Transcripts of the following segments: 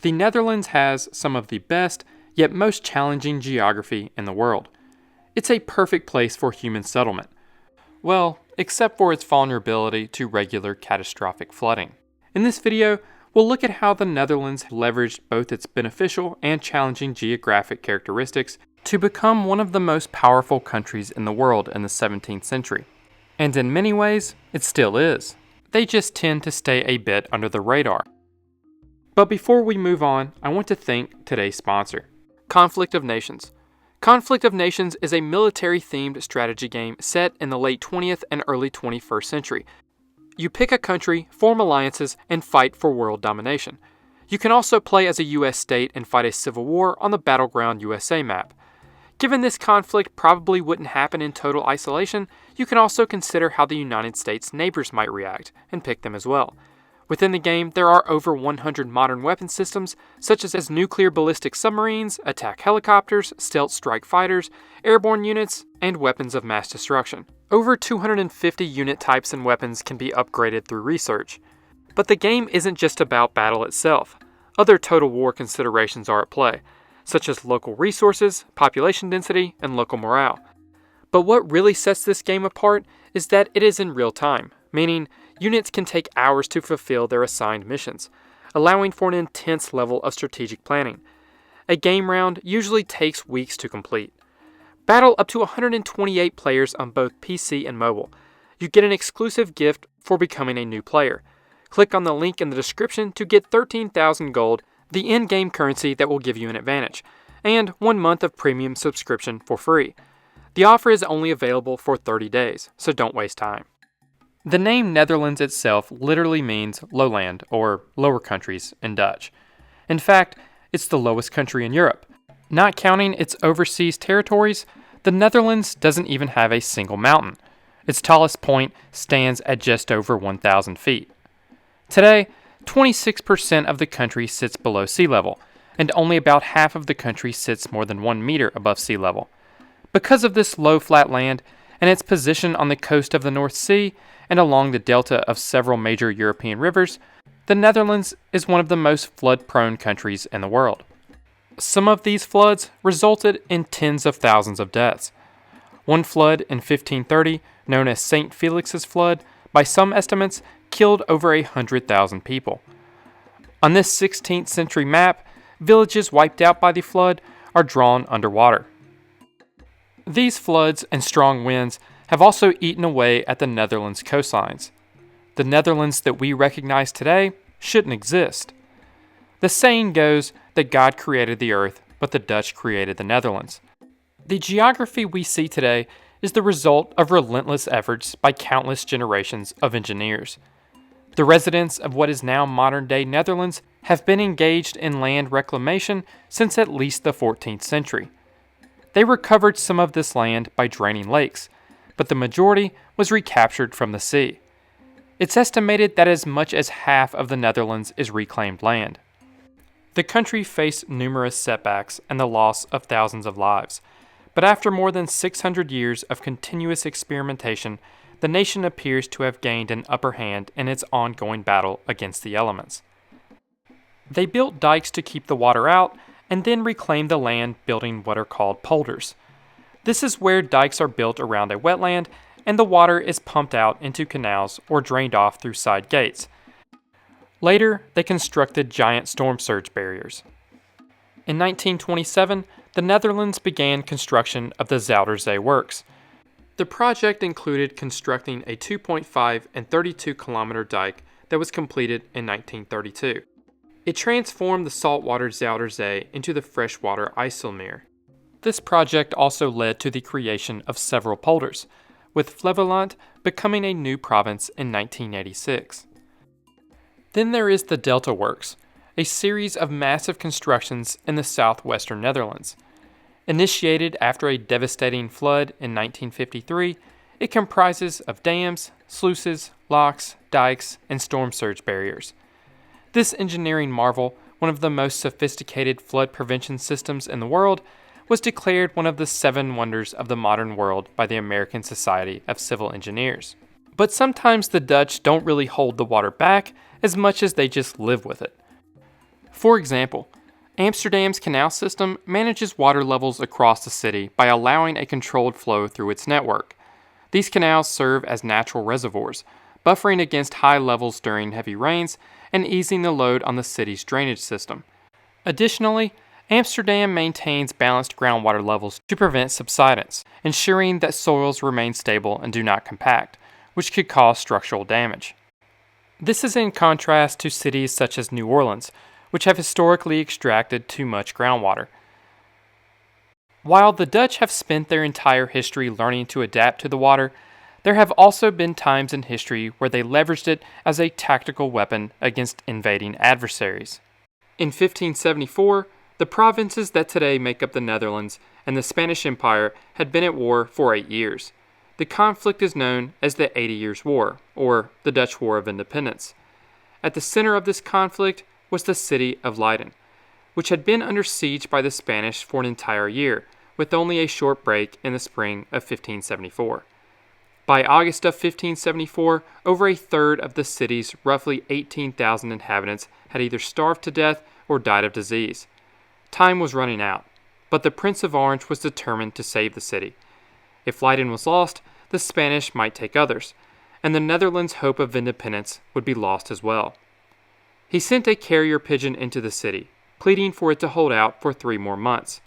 The Netherlands has some of the best, yet most challenging geography in the world. It's a perfect place for human settlement. Well, except for its vulnerability to regular catastrophic flooding. In this video, we'll look at how the Netherlands leveraged both its beneficial and challenging geographic characteristics to become one of the most powerful countries in the world in the 17th century. And in many ways, it still is. They just tend to stay a bit under the radar. But before we move on, I want to thank today's sponsor, Conflict of Nations. Conflict of Nations is a military-themed strategy game set in the late 20th and early 21st century. You pick a country, form alliances, and fight for world domination. You can also play as a US state and fight a civil war on the Battleground USA map. Given this conflict probably wouldn't happen in total isolation, you can also consider how the United States' neighbors might react, and pick them as well. Within the game, there are over 100 modern weapon systems, such as nuclear ballistic submarines, attack helicopters, stealth strike fighters, airborne units, and weapons of mass destruction. Over 250 unit types and weapons can be upgraded through research. But the game isn't just about battle itself. Other total war considerations are at play, such as local resources, population density, and local morale. But what really sets this game apart is that it is in real time, meaning units can take hours to fulfill their assigned missions, allowing for an intense level of strategic planning. A game round usually takes weeks to complete. Battle up to 128 players on both PC and mobile. You get an exclusive gift for becoming a new player. Click on the link in the description to get 13,000 gold, the in-game currency that will give you an advantage, and 1 month of premium subscription for free. The offer is only available for 30 days, so don't waste time. The name Netherlands itself literally means lowland, or lower countries in Dutch. In fact, it's the lowest country in Europe. Not counting its overseas territories, the Netherlands doesn't even have a single mountain. Its tallest point stands at just over 1,000 feet. Today, 26% of the country sits below sea level, and only about half of the country sits more than 1 meter above sea level. Because of this low flat land and its position on the coast of the North Sea and along the delta of several major European rivers, the Netherlands is one of the most flood-prone countries in the world. Some of these floods resulted in tens of thousands of deaths. One flood in 1530, known as St. Felix's Flood, by some estimates, killed over 100,000 people. On this 16th century map, villages wiped out by the flood are drawn underwater. These floods and strong winds have also eaten away at the Netherlands' coastlines. The Netherlands that we recognize today shouldn't exist. The saying goes that God created the earth, but the Dutch created the Netherlands. The geography we see today is the result of relentless efforts by countless generations of engineers. The residents of what is now modern-day Netherlands have been engaged in land reclamation since at least the 14th century. They recovered some of this land by draining lakes, but the majority was recaptured from the sea. It's estimated that as much as half of the Netherlands is reclaimed land. The country faced numerous setbacks and the loss of thousands of lives, but after more than 600 years of continuous experimentation, the nation appears to have gained an upper hand in its ongoing battle against the elements. They built dikes to keep the water out and then reclaimed the land, building what are called polders. This is where dikes are built around a wetland and the water is pumped out into canals or drained off through side gates. Later, they constructed giant storm surge barriers. In 1927, the Netherlands began construction of the Zuiderzee Works. The project included constructing a 2.5 and 32-kilometer dike that was completed in 1932. It transformed the saltwater Zuiderzee into the freshwater IJsselmeer. This project also led to the creation of several polders, with Flevoland becoming a new province in 1986. Then there is the Delta Works, a series of massive constructions in the southwestern Netherlands. Initiated after a devastating flood in 1953, it comprises of dams, sluices, locks, dikes, and storm surge barriers. This engineering marvel, one of the most sophisticated flood prevention systems in the world, was declared one of the 7 wonders of the modern world by the American Society of Civil Engineers. But sometimes the Dutch don't really hold the water back as much as they just live with it. For example, Amsterdam's canal system manages water levels across the city by allowing a controlled flow through its network. These canals serve as natural reservoirs, buffering against high levels during heavy rains and easing the load on the city's drainage system. Additionally, Amsterdam maintains balanced groundwater levels to prevent subsidence, ensuring that soils remain stable and do not compact, which could cause structural damage. This is in contrast to cities such as New Orleans, which have historically extracted too much groundwater. While the Dutch have spent their entire history learning to adapt to the water, there have also been times in history where they leveraged it as a tactical weapon against invading adversaries. In 1574, the provinces that today make up the Netherlands and the Spanish Empire had been at war for 8 years. The conflict is known as the 80 Years' War, or the Dutch War of Independence. At the center of this conflict was the city of Leiden, which had been under siege by the Spanish for an entire year, with only a short break in the spring of 1574. By August of 1574, over a third of the city's roughly 18,000 inhabitants had either starved to death or died of disease. Time was running out, but the Prince of Orange was determined to save the city. If Leiden was lost, the Spanish might take others, and the Netherlands' hope of independence would be lost as well. He sent a carrier pigeon into the city, pleading for it to hold out for 3 more months.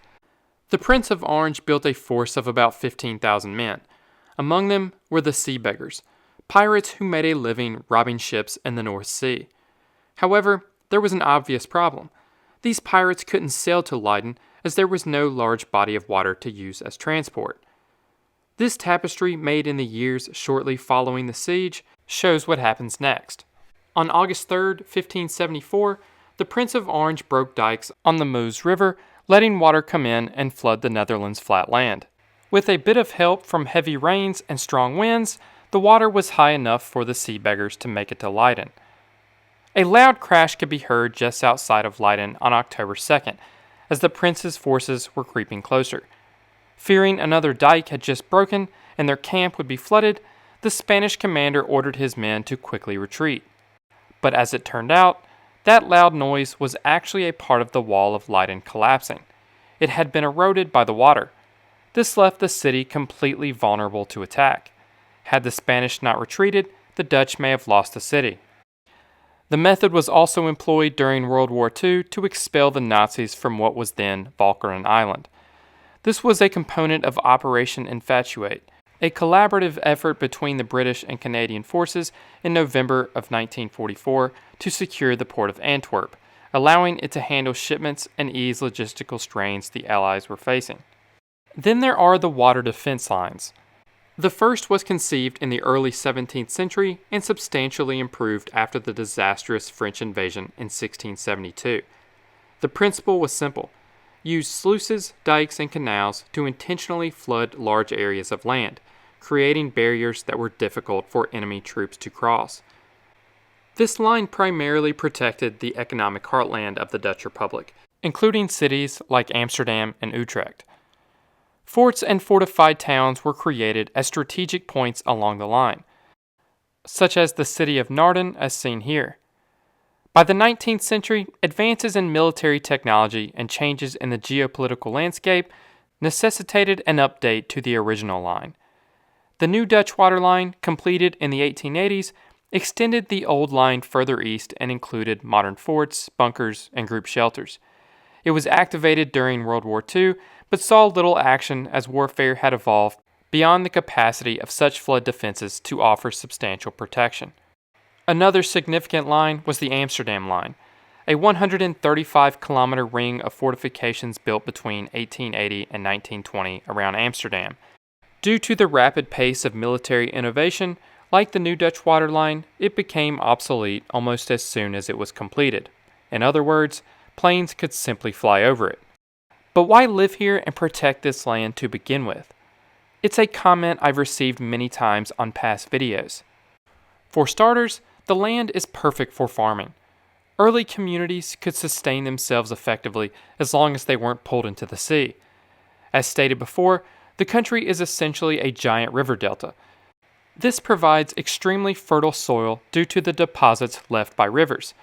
The Prince of Orange built a force of about 15,000 men. Among them were the sea beggars, pirates who made a living robbing ships in the North Sea. However, there was an obvious problem. These pirates couldn't sail to Leiden as there was no large body of water to use as transport. This tapestry, made in the years shortly following the siege, shows what happens next. On August 3, 1574, the Prince of Orange broke dikes on the Meuse River, letting water come in and flood the Netherlands' flat land. With a bit of help from heavy rains and strong winds, the water was high enough for the sea beggars to make it to Leiden. A loud crash could be heard just outside of Leiden on October 2nd, as the prince's forces were creeping closer. Fearing another dike had just broken and their camp would be flooded, the Spanish commander ordered his men to quickly retreat. But as it turned out, that loud noise was actually a part of the wall of Leiden collapsing. It had been eroded by the water. This left the city completely vulnerable to attack. Had the Spanish not retreated, the Dutch may have lost the city. The method was also employed during World War II to expel the Nazis from what was then Walcheren Island. This was a component of Operation Infatuate, a collaborative effort between the British and Canadian forces in November of 1944 to secure the port of Antwerp, allowing it to handle shipments and ease logistical strains the Allies were facing. Then there are the water defense lines. The first was conceived in the early 17th century and substantially improved after the disastrous French invasion in 1672. The principle was simple. Use sluices, dikes, and canals to intentionally flood large areas of land, creating barriers that were difficult for enemy troops to cross. This line primarily protected the economic heartland of the Dutch Republic, including cities like Amsterdam and Utrecht. Forts and fortified towns were created as strategic points along the line, such as the city of Naarden as seen here. By the 19th century, advances in military technology and changes in the geopolitical landscape necessitated an update to the original line. The new Dutch water line, completed in the 1880s, extended the old line further east and included modern forts, bunkers, and group shelters. It was activated during World War II, but saw little action as warfare had evolved beyond the capacity of such flood defenses to offer substantial protection. Another significant line was the Amsterdam Line, a 135-kilometer ring of fortifications built between 1880 and 1920 around Amsterdam. Due to the rapid pace of military innovation, like the new Dutch water line, it became obsolete almost as soon as it was completed. In other words, planes could simply fly over it. But why live here and protect this land to begin with? It's a comment I've received many times on past videos. For starters, the land is perfect for farming. Early communities could sustain themselves effectively as long as they weren't pulled into the sea. As stated before, the country is essentially a giant river delta. This provides extremely fertile soil due to the deposits left by rivers.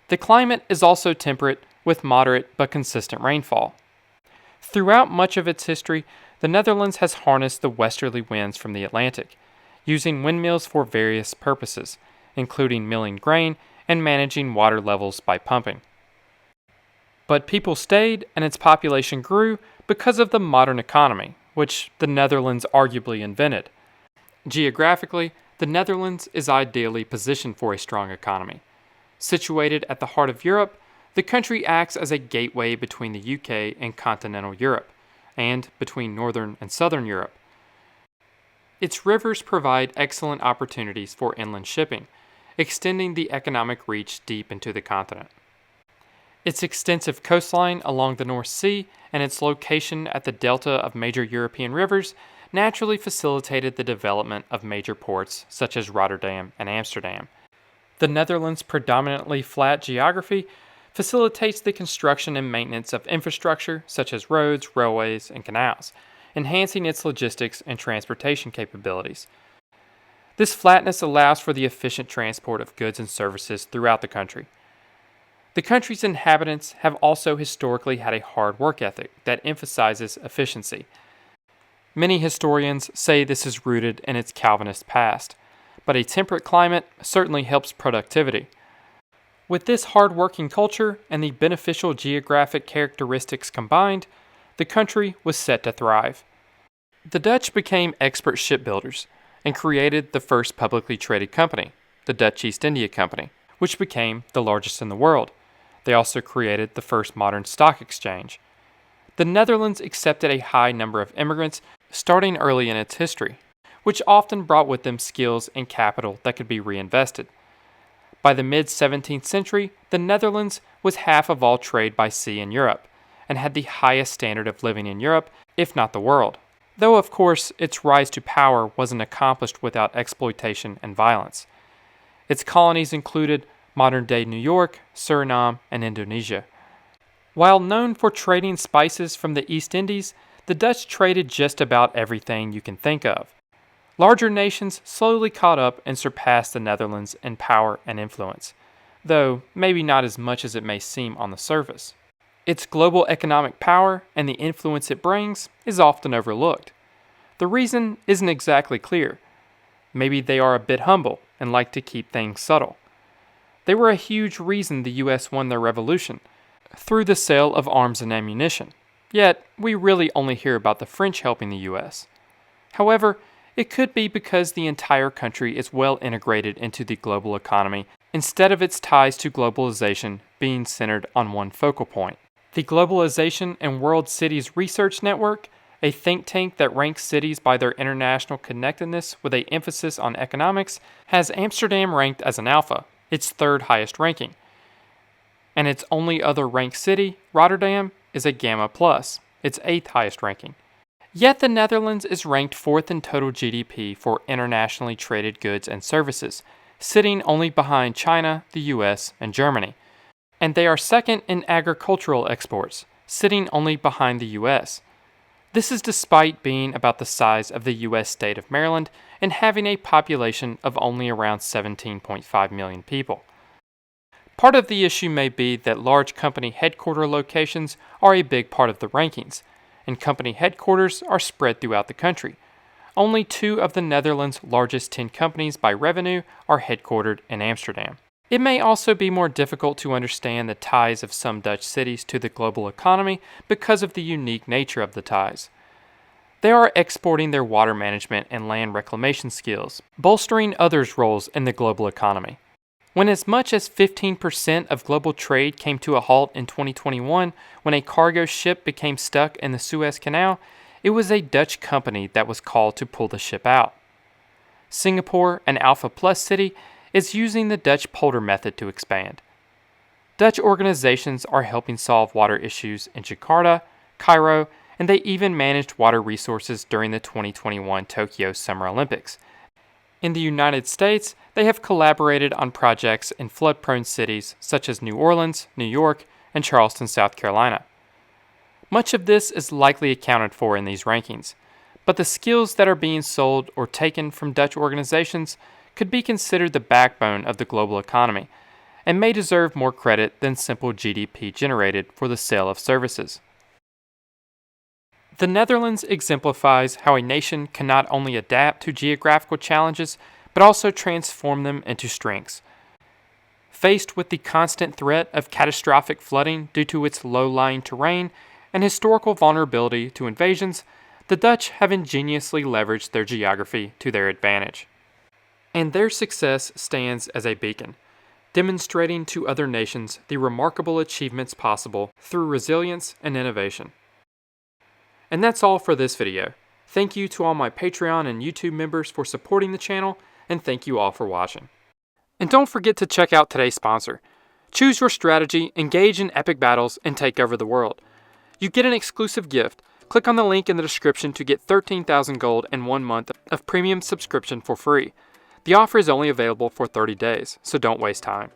The climate is also temperate with moderate but consistent rainfall. Throughout much of its history, the Netherlands has harnessed the westerly winds from the Atlantic, using windmills for various purposes, including milling grain and managing water levels by pumping. But people stayed and its population grew because of the modern economy, which the Netherlands arguably invented. Geographically, the Netherlands is ideally positioned for a strong economy. Situated at the heart of Europe, the country acts as a gateway between the UK and continental Europe, and between northern and southern Europe. Its rivers provide excellent opportunities for inland shipping, extending the economic reach deep into the continent. Its extensive coastline along the North Sea and its location at the delta of major European rivers naturally facilitated the development of major ports such as Rotterdam and Amsterdam. The Netherlands' predominantly flat geography facilitates the construction and maintenance of infrastructure such as roads, railways, and canals, enhancing its logistics and transportation capabilities. This flatness allows for the efficient transport of goods and services throughout the country. The country's inhabitants have also historically had a hard work ethic that emphasizes efficiency. Many historians say this is rooted in its Calvinist past, but a temperate climate certainly helps productivity. With this hard-working culture and the beneficial geographic characteristics combined, the country was set to thrive. The Dutch became expert shipbuilders and created the first publicly traded company, the Dutch East India Company, which became the largest in the world. They also created the first modern stock exchange. The Netherlands accepted a high number of immigrants starting early in its history, which often brought with them skills and capital that could be reinvested. By the mid-17th century, the Netherlands was half of all trade by sea in Europe, and had the highest standard of living in Europe, if not the world. Though, of course, its rise to power wasn't accomplished without exploitation and violence. Its colonies included modern-day New York, Suriname, and Indonesia. While known for trading spices from the East Indies, the Dutch traded just about everything you can think of. Larger nations slowly caught up and surpassed the Netherlands in power and influence, though maybe not as much as it may seem on the surface. Its global economic power and the influence it brings is often overlooked. The reason isn't exactly clear. Maybe they are a bit humble and like to keep things subtle. They were a huge reason the US won their revolution, through the sale of arms and ammunition. Yet, we really only hear about the French helping the US. However, it could be because the entire country is well integrated into the global economy instead of its ties to globalization being centered on one focal point. The Globalization and World Cities Research Network, a think tank that ranks cities by their international connectedness with an emphasis on economics, has Amsterdam ranked as an alpha, its third highest ranking. And its only other ranked city, Rotterdam, is a Gamma Plus, its eighth highest ranking. Yet the Netherlands is ranked fourth in total GDP for internationally traded goods and services, sitting only behind China, the US, and Germany. And they are second in agricultural exports, sitting only behind the US. This is despite being about the size of the US state of Maryland and having a population of only around 17.5 million people. Part of the issue may be that large company headquarter locations are a big part of the rankings, and company headquarters are spread throughout the country. Only 2 of the Netherlands' largest 10 companies by revenue are headquartered in Amsterdam. It may also be more difficult to understand the ties of some Dutch cities to the global economy because of the unique nature of the ties. They are exporting their water management and land reclamation skills, bolstering others' roles in the global economy. When as much as 15% of global trade came to a halt in 2021 when a cargo ship became stuck in the Suez Canal, it was a Dutch company that was called to pull the ship out. Singapore, an Alpha Plus city, is using the Dutch polder method to expand. Dutch organizations are helping solve water issues in Jakarta, Cairo, and they even managed water resources during the 2021 Tokyo Summer Olympics. In the United States, they have collaborated on projects in flood-prone cities such as New Orleans, New York, and Charleston, South Carolina. Much of this is likely accounted for in these rankings, but the skills that are being sold or taken from Dutch organizations could be considered the backbone of the global economy, and may deserve more credit than simple GDP generated for the sale of services. The Netherlands exemplifies how a nation can not only adapt to geographical challenges, but also transform them into strengths. Faced with the constant threat of catastrophic flooding due to its low-lying terrain and historical vulnerability to invasions, the Dutch have ingeniously leveraged their geography to their advantage. And their success stands as a beacon, demonstrating to other nations the remarkable achievements possible through resilience and innovation. And that's all for this video. Thank you to all my Patreon and YouTube members for supporting the channel, and thank you all for watching. And don't forget to check out today's sponsor. Choose your strategy, engage in epic battles, and take over the world. You get an exclusive gift. Click on the link in the description to get 13,000 gold and 1 month of premium subscription for free. The offer is only available for 30 days, so don't waste time.